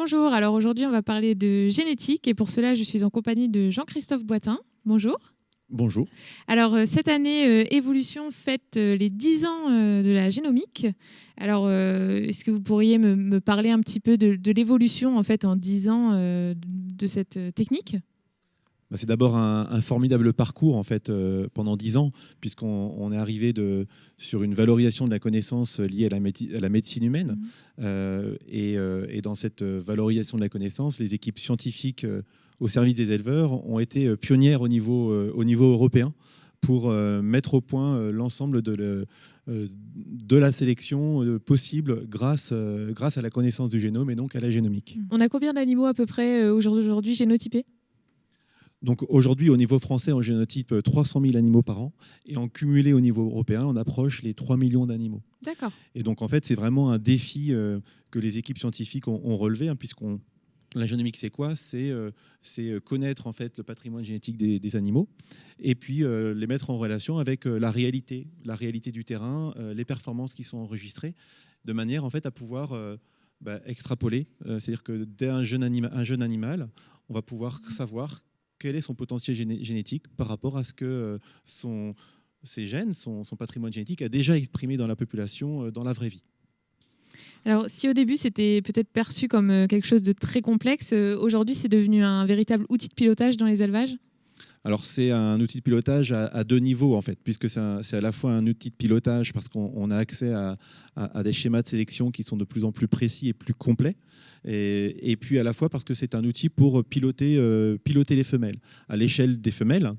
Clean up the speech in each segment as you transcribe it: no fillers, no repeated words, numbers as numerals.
Bonjour, alors aujourd'hui on va parler de génétique et pour cela je suis en compagnie de Jean-Christophe Boitin. Bonjour. Bonjour. Alors cette année, Évolution fête les 10 ans de la génomique. Alors est-ce que vous pourriez me parler un petit peu de l'évolution en fait en 10 ans de cette technique ? C'est d'abord un formidable parcours en fait, pendant 10 ans, puisqu'on est arrivé sur une valorisation de la connaissance liée à la médecine humaine. Et dans cette valorisation de la connaissance, les équipes scientifiques au service des éleveurs ont été pionnières au niveau européen pour mettre au point l'ensemble de la sélection possible grâce à la connaissance du génome et donc à la génomique. On a combien d'animaux à peu près au jour d'aujourd'hui génotypés ? Donc aujourd'hui, au niveau français, on génotype 300 000 animaux par an. Et en cumulé au niveau européen, on approche les 3 millions d'animaux. D'accord. Et donc en fait, c'est vraiment un défi que les équipes scientifiques ont relevé, hein, la génomique, c'est quoi ? C'est connaître en fait le patrimoine génétique des animaux et puis les mettre en relation avec la réalité du terrain, les performances qui sont enregistrées, de manière en fait à pouvoir extrapoler. C'est-à-dire que dès un jeune animal, on va pouvoir savoir quel est son potentiel génétique par rapport à ce que ses gènes, son patrimoine génétique a déjà exprimé dans la population dans la vraie vie. Alors, si au début c'était peut-être perçu comme quelque chose de très complexe, aujourd'hui c'est devenu un véritable outil de pilotage dans les élevages ? Alors c'est un outil de pilotage à deux niveaux en fait, puisque c'est à la fois un outil de pilotage parce qu'on a accès à des schémas de sélection qui sont de plus en plus précis et plus complets, et puis à la fois parce que c'est un outil pour piloter les femelles. À l'échelle des femelles,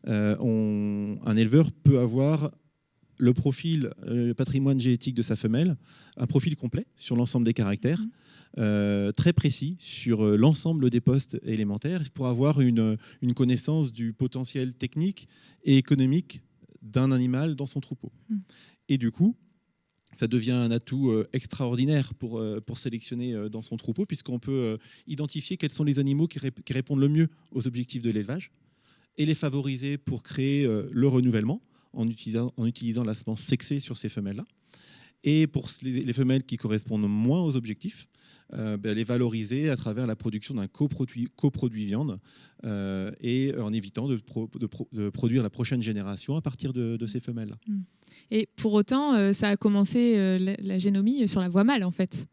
un éleveur peut avoir le profil patrimoine génétique de sa femelle, un profil complet sur l'ensemble des caractères, très précis sur l'ensemble des postes élémentaires pour avoir une connaissance du potentiel technique et économique d'un animal dans son troupeau. Et du coup, ça devient un atout extraordinaire pour sélectionner dans son troupeau, puisqu'on peut identifier quels sont les animaux qui répondent le mieux aux objectifs de l'élevage et les favoriser pour créer le renouvellement en utilisant la semence sexée sur ces femelles-là. Et pour les femelles qui correspondent moins aux objectifs, les valoriser à travers la production d'un coproduit viande et en évitant de produire la prochaine génération à partir de ces femelles-là. Et pour autant, ça a commencé la génomie sur la voie mâle en fait.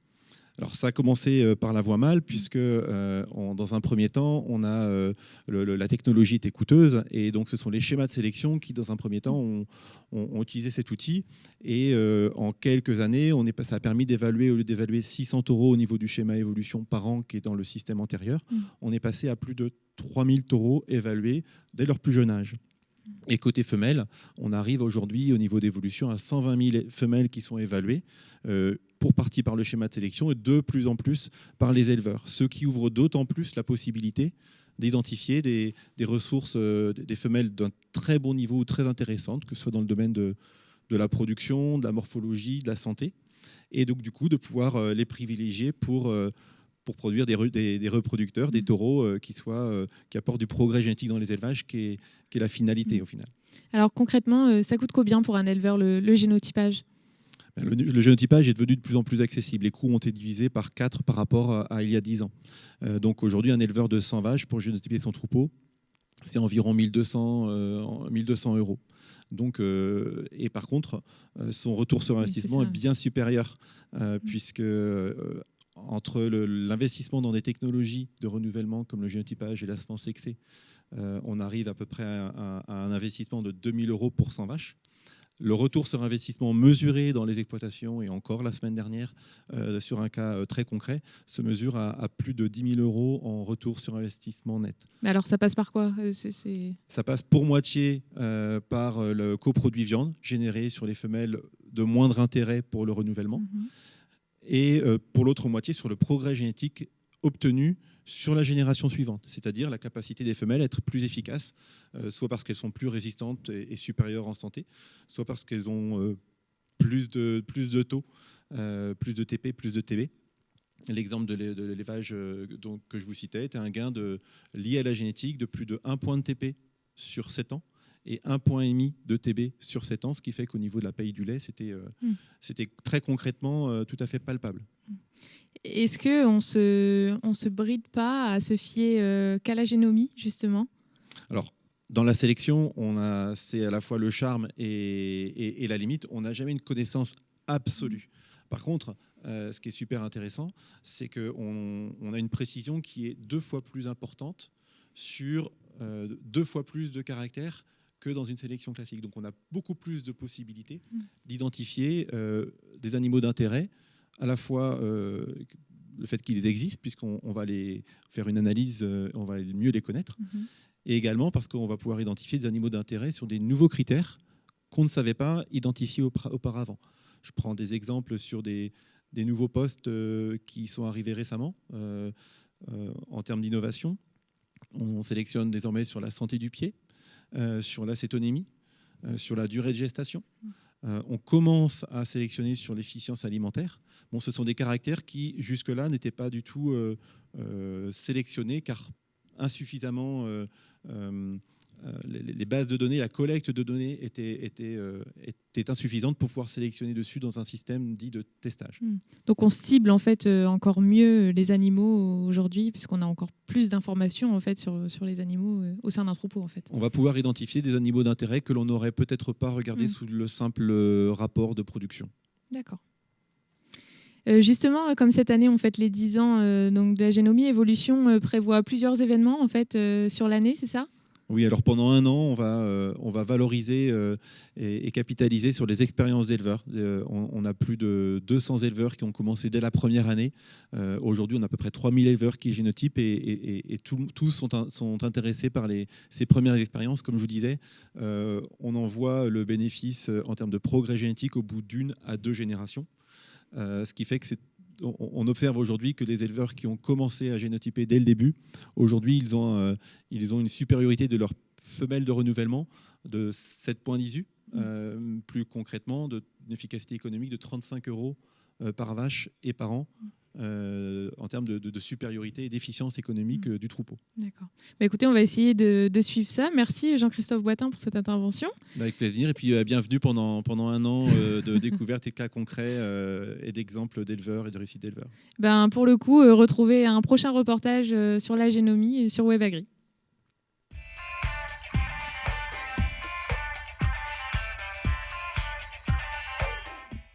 Alors ça a commencé par la voie mâle, puisque dans un premier temps, on a la technologie était coûteuse, et donc ce sont les schémas de sélection qui, dans un premier temps, ont utilisé cet outil. Et en quelques années, ça a permis d'évaluer, au lieu d'évaluer 600 taureaux au niveau du schéma évolution par an qui est dans le système antérieur, on est passé à plus de 3000 taureaux évalués dès leur plus jeune âge. Et côté femelles, on arrive aujourd'hui au niveau d'évolution à 120 000 femelles qui sont évaluées, pour partie par le schéma de sélection et de plus en plus par les éleveurs. Ce qui ouvre d'autant plus la possibilité d'identifier des ressources, des femelles d'un très bon niveau ou très intéressantes, que ce soit dans le domaine de la production, de la morphologie, de la santé. Et donc du coup de pouvoir les privilégier pour produire des reproducteurs, des taureaux qui apportent du progrès génétique dans les élevages, qui est la finalité au final. Alors concrètement, ça coûte combien pour un éleveur le génotypage ? Le génotypage est devenu de plus en plus accessible. Les coûts ont été divisés par 4 par rapport à il y a 10 ans. Donc aujourd'hui, un éleveur de 100 vaches pour génotyper son troupeau, c'est environ 1200 €. Donc, et par contre, son retour sur investissement est bien supérieur, puisque entre l'investissement dans des technologies de renouvellement comme le génotypage et la semence sexée, on arrive à peu près à un investissement de 2000 € pour 100 vaches. Le retour sur investissement mesuré dans les exploitations, et encore la semaine dernière, sur un cas très concret, se mesure à plus de 10 000 € en retour sur investissement net. Mais alors ça passe par quoi ? Ça passe pour moitié par le coproduit viande généré sur les femelles de moindre intérêt pour le renouvellement, et pour l'autre moitié sur le progrès génétique obtenu sur la génération suivante, c'est-à-dire la capacité des femelles à être plus efficaces, soit parce qu'elles sont plus résistantes et supérieures en santé, soit parce qu'elles ont plus de taux, plus de TP, plus de TB. L'exemple de l'élevage que je vous citais était un gain lié à la génétique de plus de 1 point de TP sur 7 ans et 1,5 point de TB sur 7 ans, ce qui fait qu'au niveau de la paille du lait, c'était très concrètement tout à fait palpable. Est-ce qu'on se bride pas à se fier qu'à la génomie, justement? Alors, dans la sélection, c'est à la fois le charme et la limite. On n'a jamais une connaissance absolue. Par contre, ce qui est super intéressant, c'est qu'on a une précision qui est 2 fois plus importante sur 2 fois plus de caractères que dans une sélection classique. Donc on a beaucoup plus de possibilités d'identifier des animaux d'intérêt, à la fois le fait qu'ils existent, puisqu'on va les faire une analyse, on va mieux les connaître, et également parce qu'on va pouvoir identifier des animaux d'intérêt sur des nouveaux critères qu'on ne savait pas identifier auparavant. Je prends des exemples sur des nouveaux postes qui sont arrivés récemment en termes d'innovation. On sélectionne désormais sur la santé du pied, sur l'acétonémie, sur la durée de gestation. On commence à sélectionner sur l'efficience alimentaire. Bon, ce sont des caractères qui, jusque-là, n'étaient pas du tout sélectionnés, car insuffisamment... les bases de données, la collecte de données était insuffisante pour pouvoir sélectionner dessus dans un système dit de testage. Donc on cible en fait encore mieux les animaux aujourd'hui, puisqu'on a encore plus d'informations en fait sur les animaux au sein d'un troupeau en fait. On va pouvoir identifier des animaux d'intérêt que l'on n'aurait peut-être pas regardé sous le simple rapport de production. D'accord. Justement, comme cette année on fête les 10 ans donc de la génomie, Evolution prévoit plusieurs événements en fait sur l'année, c'est ça ? Oui, alors pendant un an, on va valoriser et capitaliser sur les expériences d'éleveurs. On a plus de 200 éleveurs qui ont commencé dès la première année. Aujourd'hui, on a à peu près 3000 éleveurs qui génotypent et tous sont intéressés par ces premières expériences. Comme je vous disais, on en voit le bénéfice en termes de progrès génétique au bout d'1 à 2 générations. Ce qui fait que on observe aujourd'hui que les éleveurs qui ont commencé à génotyper dès le début, aujourd'hui, ils ont une supériorité de leurs femelles de renouvellement de 7 points d'ISU, plus concrètement, d'une efficacité économique de 35 € par vache et par an. En termes de supériorité et d'efficience économique du troupeau. D'accord. Bah écoutez, on va essayer de suivre ça. Merci Jean-Christophe Boitin pour cette intervention. Avec plaisir. Et puis bienvenue pendant un an de découvertes et de cas concrets et d'exemples d'éleveurs et de récits d'éleveurs. Pour le coup, retrouvez un prochain reportage sur la génomie sur WebAgri.